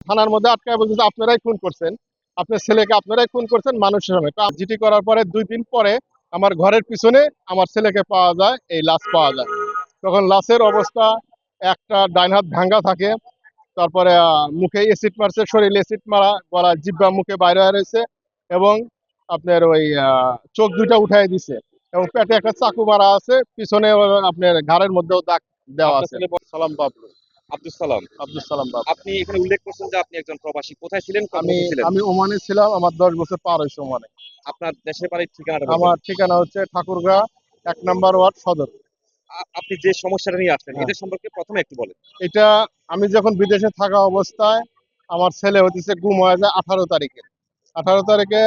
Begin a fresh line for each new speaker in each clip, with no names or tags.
থানার মধ্যে আটকায় বলছে যে আপনারাই খুন করছেন, আপনার ছেলেকে আপনারাই খুন করছেন মানুষের সামনে। তো জিডি করার পরে 2 দিন পরে আমার ঘরের পিছনে আমার ছেলেকে পাওয়া যায়, এই লাশ পাওয়া যায়। তখন লাশের অবস্থা একটা ডাইন হাত ভাঙ্গা থাকে, তারপরে মুখে এসিড মারছে, শরীরে এসিড মারা, গলা জিব্বা মুখে বাইরে রয়েছে এবং আপনার ওই চোখ দুইটা উঠাই দিছে এবং পেটে একটা চাকু মারা আছে, পিছনে আপনার ঘাড়ের মধ্যেও দাগ দেওয়া
আপনার
আছে।
ছেলে
সালাম বাবলু।
আব্দুল সালাম।
আব্দুল সালাম বাবলু।
আপনি এখানে উল্লেখ করছেন যে আপনি একজন প্রবাসী। কোথায় ছিলেন, কত
আমি
বছর ছিলেন?
আমি ওমানে ছিলাম, আমার 10 বছর পার হয়েছে ওমানে।
আপনার দেশের বাড়ির ঠিকানাটা বলবেন।
আমার ঠিকানা হচ্ছে ঠাকুরগাঁ 1 নম্বর ওয়ার্ড সদর।
আপনি যে সমস্যাটা নিয়ে আসছেন
হ্যাঁ,
এটা সম্পর্কে প্রথমে একটু বলেন।
এটা আমি যখন বিদেশে থাকা অবস্থায় আমার ছেলে হতেছে গুম হয়ে যায় 18 তারিখে। 18 তারিখে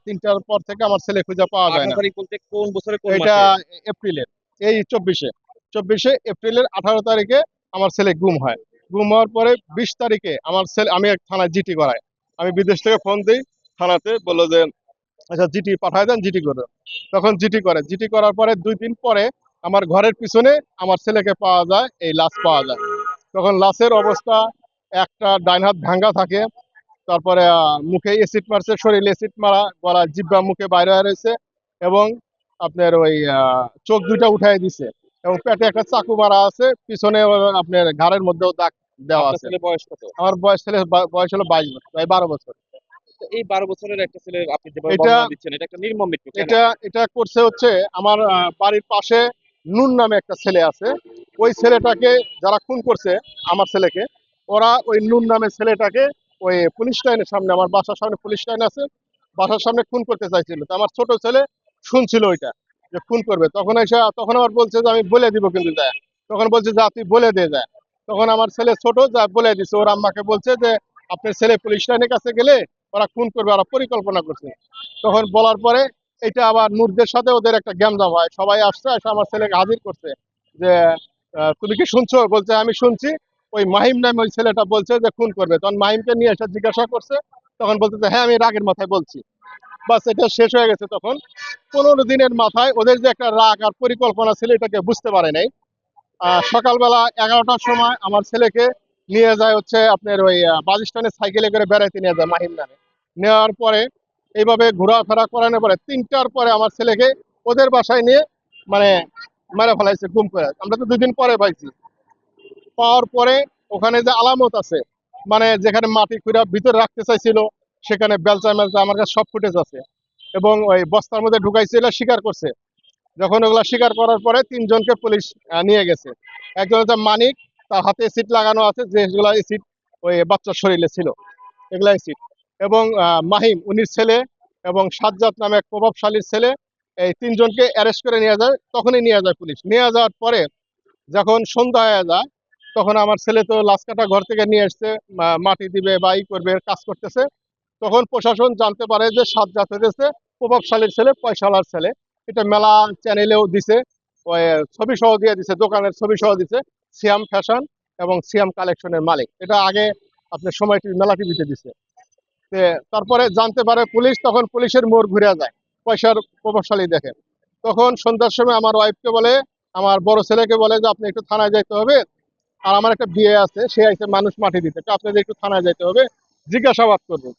3টার পর থেকে আমার ছেলে খুঁজে পাওয়া যায়
18
না।
তারিখ বলতে কোন বছরে কোন
এটা
মাসে?
এপ্রিলের, এই 24শে এপ্রিলের 18 তারিখে আমার ছেলে গুম হয়। গুম হওয়ার পরে 20 তারিখে আমার ছেলে, আমি এক থানায় জিটি করাই। আমি বিদেশ থেকে ফোন দিই থানাতে, বললো যে আচ্ছা জিটি পাঠায় দেন, জিটি করে। তখন জিটি করে, জিটি করার পরে 2 দিন পরে আমার ঘরের পিছনে আমার ছেলেকে পাওয়া যায়, এই লাশ পাওয়া যায়। তখন লাশের অবস্থা একটা ডাইন হাত ভাঙ্গা থাকে, তারপরে মুখে এসিড মারছে, শরীরে এসিড মারা, গলা জিব্বা মুখে বাইরে রয়েছে এবং আপনার ওই চোখ দুইটা উঠাই দিছে এবং পেটে একটা চাকু মারা আছে, পিছনে আপনার ঘাড়ের মধ্যেও দাগ দেওয়া
আপনার
আছে।
ছেলে বয়স কত?
আমার বয়স হলো 22 বছর, প্রায় 12 বছর।
তো এই 12 বছরের একটা ছেলের আপনি যেভাবে
এটা
বর্ণনা দিচ্ছেন এটা একটা নির্মম মৃত্যু কেন?
এটা এটা করছে হচ্ছে আমার বাড়ির পাশে নুন নামে একটা ছেলে আছে। ওই ছেলেটাকে যারা খুন করছে আমার ছেলেকে, ওরা ওই নুন নামে ছেলেটাকে ওই পুলিশ লাইনের সামনে, আমার বাসার সামনে পুলিশ লাইন আছে, বাসার সামনে খুন করতে চাইছিল। তো আমার ছোট ছেলে শুনছিল ওইটা যে খুন করবে, তখন আবার বলছে যে আমি বলে দিব কিন্তু যায়। তখন বলছে যে তুই বলে দিয়ে যায়। তখন আমার ছেলে ছোট যা বলে দিছে, ওর আম্মাকে বলছে যে আপনার ছেলে পুলিশ লাইনের কাছে গেলে ওরা খুন করবে, ওরা পরিকল্পনা করছে। তখন বলার পরে এটা আবার নূরদের সাথে ওদের একটা গ্যামজাম হয়, সবাই আসছে, এসে আমার ছেলেকে হাজির করছে যে তুমি কি শুনছো? বলছে আমি শুনছি। ওই মাহিম নামে ওই ছেলেটা বলছে যে খুন করবে। তখন মাহিমকে নিয়ে এসে জিজ্ঞাসা করছে, তখন বলছে যে হ্যাঁ আমি রাগের মাথায় বলছি। বাস, এটা শেষ হয়ে গেছে। তখন 15 দিনের মাথায় ওদের যে একটা রাগ আর পরিকল্পনা ছিল এটাকে বুঝতে পারে নাই। সকালবেলা 11টার সময় আমার ছেলেকে নিয়ে যায় হচ্ছে আপনার ওই বাজিস্তানে সাইকেলে করে বেড়াইতে নিয়ে যায় মাহিম নামে। নেওয়ার পরে এইভাবে ঘোরাফেরা করানোর পরে 3টার পরে আমার ছেলেকে ওদের বাসায় নিয়ে মানে মেরে ফেলাইছে গুম করে। আমরা তো 2 দিন পরে পাইছি। পাওয়ার পরে ওখানে যে আলামত আছে, মানে যেখানে মাটি খুঁড়া ভিতরে রাখতে চাইছিল সেখানে বেলচা মেলচা আমার কাছে সব ফুটেজ আছে এবং ওই বস্তার মধ্যে ঢুকাইছিল, স্বীকার করছে। যখন ওগুলা স্বীকার করার পরে 3জনকে পুলিশ নিয়ে গেছে। একজন হচ্ছে মানিক, তার হাতে এসিড লাগানো আছে, যেগুলা এসিড ওই বাচ্চার শরীরে ছিল, এগুলা এসিড। এবং মাহিম উনির ছেলে এবং সাজ্জাদ নামে এক প্রভাবশালীর ছেলে, এই 3জনকে অ্যারেস্ট করে নিয়ে যায়। তখনই নিয়ে যায় পুলিশ। নিয়ে যাওয়ার পরে যখন সন্ধ্যা হয়ে যায়, তখন আমার ছেলে তো লাশ কাটা ঘর থেকে নিয়ে এসছে, মাটি দিবে বা ই করবে, কাজ করতেছে। তখন প্রশাসন জানতে পারে যে সাজ্জাদ হতেছে প্রভাবশালীর ছেলে, পয়সাওয়ালার ছেলে। এটা মেলা চ্যানেলেও দিছে, ওই ছবি সহ দিয়ে দিছে, দোকানের ছবি সহ দিছে। সিয়াম ফ্যাশন এবং সিয়াম কালেকশনের মালিক। এটা আগে আপনার সময় টিভি, মেলা টিভিতে দিছে। তারপরে জানতে পারে পুলিশ, তখন পুলিশের মোড় ঘুরে যায়, পয়সার প্রভাবশালী দেখে। তখন সন্ধ্যার সময় আমার ওয়াইফকে বলে, আমার বড় ছেলেকে বলে যে আপনি একটু থানায় যাইতে হবে, আর আমার একটা বিয়ে আছে, সে আইছে মানুষ মাটি দিতে, তো আপনাদের একটু থানায় যাইতে হবে, জিজ্ঞাসাবাদ করবো।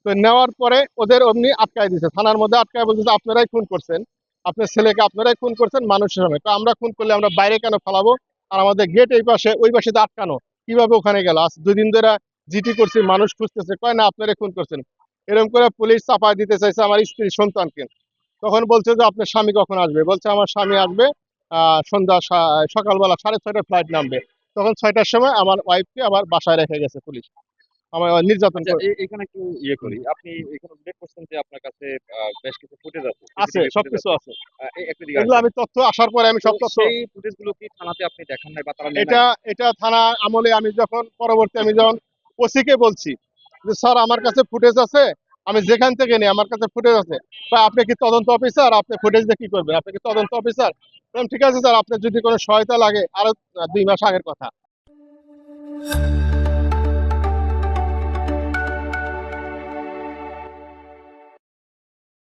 তো নেওয়ার পরে ওদের অমনি আটকায় দিছে, থানার মধ্যে আটকায় বলছে যে আপনারাই খুন করছেন, আপনার ছেলেকে আপনারাই খুন করছেন মানুষের সামনে। তো আমরা খুন করলে আমরা বাইরে কেন ফালাবো? আর আমাদের গেট এই পাশে, ওই পাশে তো আটকানো, কিভাবে ওখানে গেল? আজ 2 দিন ধরে জিটি করছি, মানুষ খুঁজতেছে, কয় না আপনারাই খুন করছেন। এরকম করে পুলিশ চাপায় দিতে চাইছে আমার স্ত্রী সন্তানকে। তখন বলছে যে আপনার স্বামী কখন আসবে? বলছে আমার স্বামী আসবে সন্ধ্যা সকালবেলা 6:30টায় ফ্লাইট নামবে। তখন 6টার সময় আমার ওয়াইফকে আবার বাসায় রেখে গেছে পুলিশ, আমার নির্যাতন
আচ্ছা,
করে।
এখানে একটু ইয়ে করি। আপনি এখানে উল্লেখ করছেন যে আপনার কাছে বেশ কিছু ফুটেজ আছে,
আছে,
সিসিটিভি ফুটেজ
সবকিছু
আছে।
আছে।
একটু দিকে
এগুলো
আসবেন।
আমি তথ্য আসার পরে আমি
তো
সব তথ্য,
সেই ফুটেজগুলো কি থানাতে আপনি দেখান নাই বা তারা নেয়
এটা
নাই?
এটা থানা আমলে আমি যখন পরবর্তী আমি যখন ওসিকে বলছি যে স্যার আমার কাছে ফুটেজ আছে, আমি যেখান থেকে নিই আমার কাছে ফুটেজ আছে। বা আপনি কি তদন্ত অফিসার? আপনি ফুটেজ দিয়ে কি করবেন? আপনি কি তদন্ত অফিসার? ঠিক আছে স্যার, আপনার যদি কোনো সহায়তা লাগে, আরো 2 মাস আগের কথা।